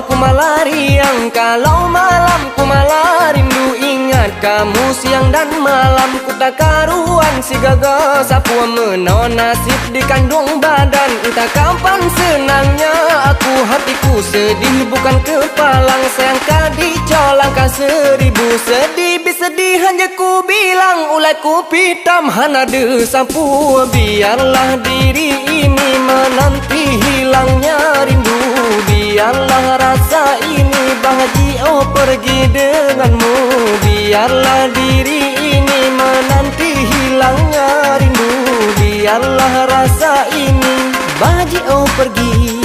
ku malah riang, kalau malam ku malah rindu. Ingat kamu siang dan malam, ku tak karuan si gagal sapua menawan nasib dikandung badan. Entah kapan senangnya aku, hatiku sedih bukan kepalang. Sayang kadi colangkan seribu sedih, sedih hanya ku bilang ulai ku pitam hana de sapua. Biarlah diri ini menanti hilangnya rindu, biarlah rasa ini bahagia oh pergi denganmu. Biarlah diri ini menanti hilangnya rindu, biarlah rasa ini bahagia oh pergi.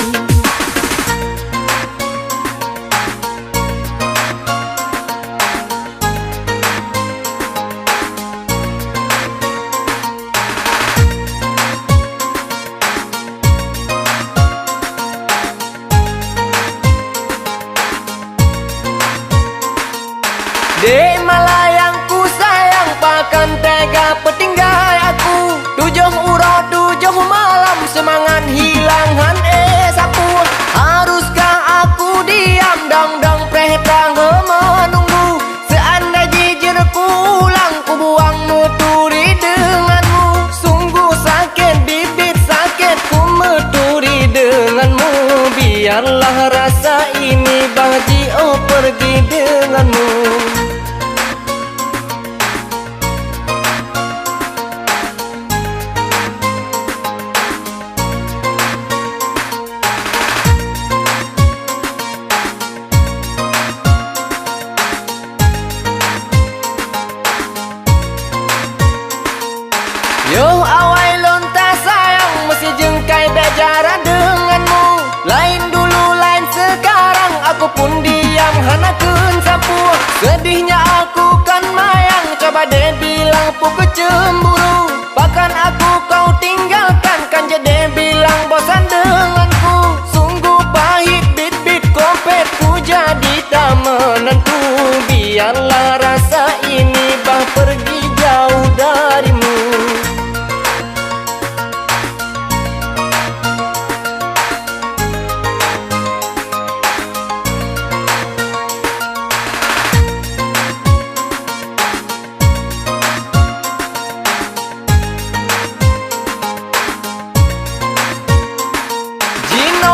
Dek malayangku sayang, pakan tega petinggai aku. Tujuh urut tujuh malam, semangat hilangan sapu. Haruskah aku diam dang pretang menunggu? Seandai jijirku ulang, ku buang nuturi denganmu. Sungguh sakit bibit sakit ku meturi denganmu. Biarlah rasa ini bahagia oh pergi denganmu. Yo awai lontas sayang, mesti jengkai bejara denganmu. Lain dulu lain sekarang, aku pun diam hanakeun sapu. Sedihnya aku kan mayang, coba deh bilang puku cemburu. Bahkan aku kau tinggalkan, kan jadi bilang bosan denganku. Sungguh pahit bit-bit kopetku jadi tak menentu. Biarlah rasa ini bah pergi jauh darimu.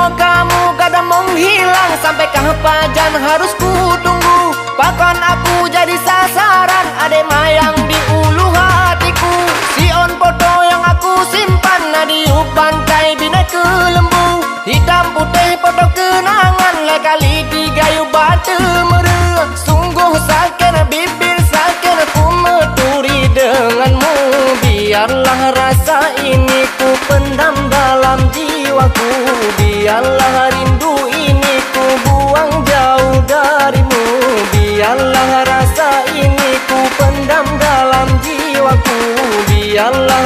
Kamu kadang menghilang, sampai kapan harus ku tunggu? Bahkan aku jadi sasaran adek mayang di ulu hatiku. Sion foto yang aku simpan nadiup pantai bina ke lembu. Hitam putih foto kenangan lekali digayu batu mere. Sungguh sakit bibir sakit ku meturi denganmu. Biarlah rasa ini ku pendam dalam jiwaku. Biarlah rindu ini ku buang jauh darimu. Biarlah rasa ini ku pendam dalam jiwaku. Biarlah